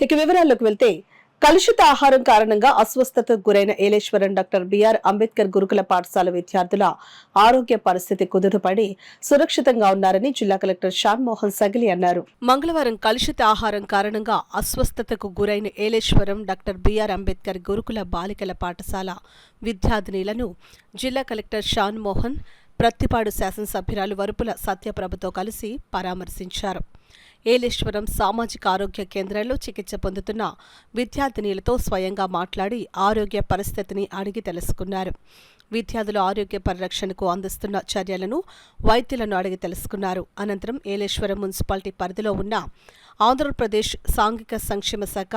ఇక వివరాల్లోకి వెళ్తే కలుషిత ఆహారం కారణంగా అస్వస్థతకు గురైన ఏలేశ్వరం డాక్టర్ బిఆర్ అంబేద్కర్ గురుకుల పాఠశాల విద్యార్థుల ఆరోగ్య పరిస్థితి కుదుటపడి సురక్షితంగా ఉన్నారని జిల్లా కలెక్టర్ షాన్ మోహన్ సగిలి అన్నారు. మంగళవారం కలుషిత ఆహారం కారణంగా అస్వస్థతకు గురైన ఏలేశ్వరం డాక్టర్ బిఆర్ అంబేద్కర్ గురుకుల బాలికల పాఠశాల విద్యార్థినులను జిల్లా కలెక్టర్ షాన్ మోహన్ ప్రత్తిపాడు శాసనసభ్యురాలు వరుపుల సత్యప్రభతో కలిసి పరామర్శించారు. ఏలేశ్వరం సామాజిక ఆరోగ్య కేంద్రంలో చికిత్స పొందుతున్న విద్యార్థినులతో స్వయంగా మాట్లాడి ఆరోగ్య పరిస్థితిని అడిగి తెలుసుకున్నారు. విద్యార్థుల ఆరోగ్య పరిరక్షణకు అందిస్తున్న చర్యలను వైద్యులను అడిగి తెలుసుకున్నారు. అనంతరం ఏలేశ్వరం మున్సిపాలిటీ పరిధిలో ఉన్న ఆంధ్రప్రదేశ్ సాంఘిక సంక్షేమ శాఖ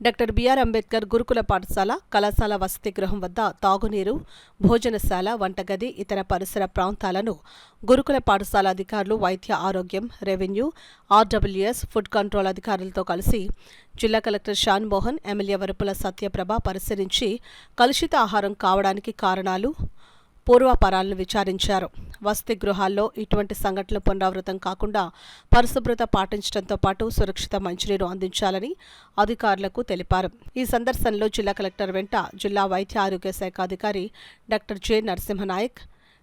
డాక్టర్ బిఆర్ అంబేద్కర్ గురుకుల పాఠశాల, కళాశాల వసతి గృహం వద్ద తాగునీరు, భోజనశాల, వంటగది, ఇతర పరిసర ప్రాంతాలను గురుకుల పాఠశాల అధికారులు, వైద్య ఆరోగ్యం, రెవెన్యూ, ఆర్డబ్ల్యూఎస్, ఫుడ్ కంట్రోల్ అధికారులతో కలిసి జిల్లా కలెక్టర్ షాన్ మోహన్, ఎమ్మెల్యే వరుపుల సత్యప్రభ పరిశీలించి కలుషిత ఆహారం కావడానికి కారణాలు, పూర్వాపరాలను విచారించారు. వసతి గృహాల్లో ఇటువంటి సంఘటనలు పునరావృతం కాకుండా పరిశుభ్రత పాటించడంతో పాటు సురక్షిత మంచినీరు అందించాలని అధికారులకు తెలిపారు. ఈ సందర్శనలో జిల్లా కలెక్టర్ వెంట జిల్లా వైద్య ఆరోగ్య శాఖ అధికారి doctor J Narasimhanayak,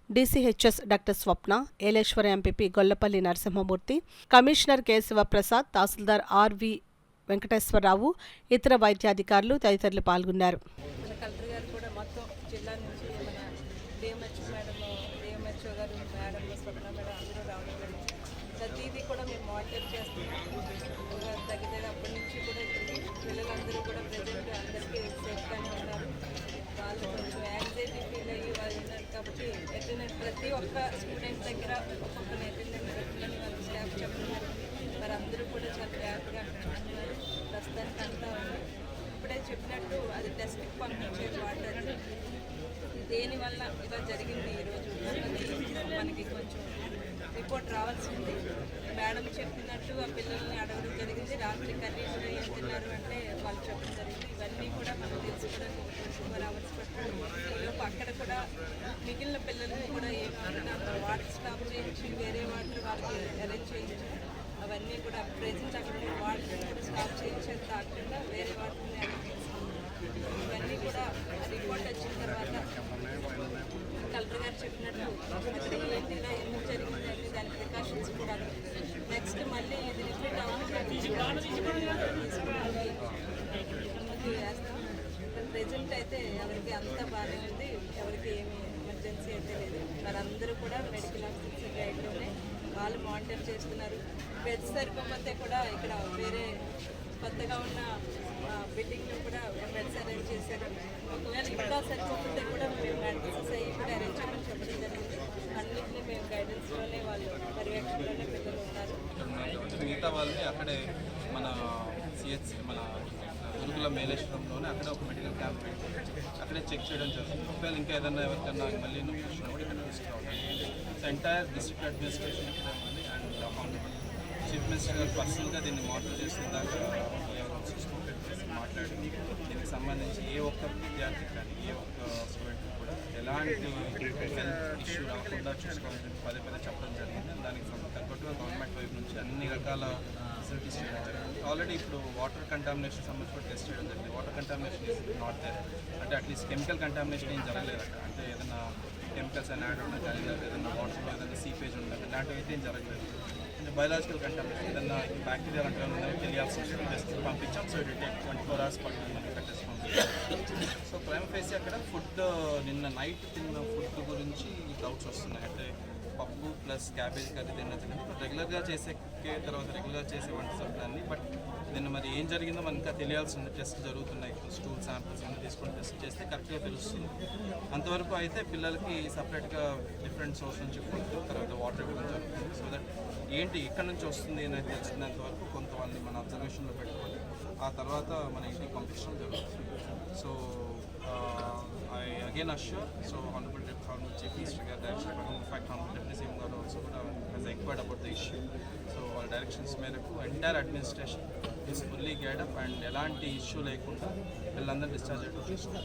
DCHS doctor Swapna, Yeleswara MPP Gollapalli Narasimhamurthy, commissioner K Sivaprasad, tahsildar RV Venkateswararao, ఇతర వైద్యాధికారులు తదితరులు పాల్గొన్నారు. డిఎంహెచ్ఓ గారు, మేడం స్వప్న మేడం అందరూ రావడం జరిగింది. ప్రతిదీ కూడా మేము మానిటర్ చేస్తున్నాం. తగ్గితే అప్పటి నుంచి కూడా పిల్లలందరూ కూడా ప్రజెంట్ అందరికీ సేఫ్గానే ఉన్నారు. వాళ్ళు కొంచెం యాంగ్జైటీ ఫీల్ అయ్యి వాళ్ళు ఉన్నారు కాబట్టి అటెండెంట్ ప్రతి ఒక్క స్టూడెంట్ దగ్గర ఒక్కొక్కరిని అటెండెంట్ పెట్టాలని వాళ్ళు స్టాఫ్ చెప్తున్నారు. మరి అందరూ కూడా చాలా జాగ్రత్తగా ఉన్నారు. ప్రస్తుతానికి అంతా ఇప్పుడే చెప్పినట్టు అది టెస్ట్కి పంపించే వాటర్ దేనివల్ల ఇలా జరిగింది ఈరోజు మనకి కొంచెం రిపోర్ట్ రావాల్సింది. మేడం చెప్పినట్టు ఆ పిల్లల్ని అడగడం జరిగింది. రాత్రి కర్రీ కూడా ఏం తిన్నారు అంటే వాళ్ళు చెప్పడం జరిగింది. ఇవన్నీ కూడా మనం తెలుసుకోవడానికి 24 hours పడుతుంది. అక్కడ కూడా మిగిలిన పిల్లల్ని కూడా ఏమన్నా వాటర్ స్టాప్ చేయించి వేరే వాటర్ వాళ్ళకి అరేంజ్ చేయించి అవన్నీ కూడా ప్రెజెంట్ అక్కడ వాటర్ కూడా స్టాప్ చేయించేది కాకుండా వేరే వాటర్ని అరేంజ్ చేస్తాం. ఇవన్నీ కూడా రిపోర్ట్ వచ్చిన తర్వాత కలెక్టర్ గారు చెప్పినట్టు అక్కడ ఏంటి ఇలా ఎందుకు జరిగిందంటే దాని ప్రికాషన్స్ కూడా నెక్స్ట్ మళ్ళీ ఇది రిపీట్ వేస్తాం. ప్రెజెంట్ అయితే ఎవరికి అంతా బాగానే ఉంది, ఎవరికి ఏమి ఎమర్జెన్సీ అయితే లేదు. వారందరూ కూడా మెడికల్ ఆఫీసర్ గైడ్లోనే వాళ్ళు మానిటర్ చేస్తున్నారు. బెడ్స్ సరిపోతే కూడా ఇక్కడ వేరే కొత్తగా ఉన్న బిల్డింగ్లో కూడా బెడ్స్ అరేంజ్ చేశారు. ఒకవేళ ఇంకా సరిపోతే కూడా మేము మెడిసిన్స్ అయ్యి కూడా అరేంజ్ చేయమని చెప్పడం జరిగింది. అన్నింటినీ మేము గైడెన్స్లోనే వాళ్ళు పర్యవేక్షణలోనే పిల్లలు ఉన్నారు. మిగతా వాళ్ళని అక్కడే మన సిహెచ్ మన గురుకులం ఏలేశ్వరంలోనే అక్కడే ఒక మెడికల్ క్యాంప్ పెట్టి అక్కడే చెక్ చేయడం జరుగుతుంది. ఒకవేళ ఇంకా ఏదైనా ఎవరికన్నా మళ్ళీ ఇన్ఫెక్షన్ కూడా ఇక్కడ తీసుకురావాలి. సో ఎంటైర్ డిస్ట్రిక్ట్ అడ్మినిస్ట్రేషన్ ఇక్కడ ఉంది. అండ్ చీఫ్ మినిస్టర్ గారు పర్సనల్గా దీన్ని మానిటర్ చేసేదాకా మాట్లాడి దీనికి సంబంధించి ఏ ఒక్క విద్యార్థికి కానీ ఏ ఒక్క స్టూడెంట్కి కూడా ఎలాంటి హెల్త్ ఇష్యూ రాకుండా చూసుకోవాలని పదే చెప్పడం జరిగింది. దానికి తగ్గట్టుగా గవర్నమెంట్ వైపు నుంచి అన్ని రకాల ఫెసిలిటీస్ చేయడం జరిగింది. ఆల్రెడీ ఇప్పుడు వాటర్ కంటామినేషన్ సంబంధించి టెస్ట్ చేయడం జరిగింది. Water contamination is not there, అంటే అట్లీస్ట్ కెమికల్ కంటామినేషన్ ఏం జరగలేదు అక్కడ. అంటే ఏదైనా కెమికల్స్ అని యాడ్ ఉండడం కానీ ఏదైనా వాటర్లో ఏదైనా సీపేజ్ ఉండదు ఇలాంటివి అయితే ఏం జరగలేదు. అంటే బయలాజికల్ కంటామినేషన్ ఏదన్నా బ్యాక్టీరియా అంటే తెలియాల్సి వస్తుంది. టెస్ట్ పంపించాం. సో ఇట్ టేక్ 24 hours పడుతుంది మనకి టెస్ట్ పంపించాం. సో ప్రైమ్ ఫేసి అక్కడ ఫుడ్ నిన్న నైట్ తిన్న ఫుడ్ గురించి డౌట్స్ వస్తున్నాయి. అంటే పప్పు ప్లస్ క్యాబేజ్ కర్రీ తిన్నది రెగ్యులర్గా రెగ్యులర్గా చేసే వంట సబ్దాన్ని. బట్ నిన్న మరి ఏం జరిగిందో మనకి ఇంకా తెలియాల్సి ఉంది. టెస్ట్ జరుగుతున్నాయి. స్టూల్ శాంపిల్స్ అన్నీ తీసుకొని టెస్ట్ చేస్తే కరెక్ట్గా తెలుస్తుంది. అంతవరకు అయితే పిల్లలకి సపరేట్గా డిఫరెంట్ సోర్స్ నుంచి ఫుడ్ తర్వాత వాటర్ ఇవ్వడం జరుగుతుంది. సో దట్ ఏంటి ఇక్కడ నుంచి వస్తుంది అని తెలిసినంత వరకు కొంత వాళ్ళని మన అబ్జర్వేషన్లో పెట్టుకోవాలి. ఆ తర్వాత మన ఇంటికి పంపించడం జరుగుతుంది. So I again assure, so Honorable Chief Minister Director, in fact Honorable Deputy CM Garu also has inquired about the issue. So all directions మేరకు entire administration is fully geared up and ఎలాంటి issue లేకుండా వీళ్ళందరూ discharge అయిపోతుంది.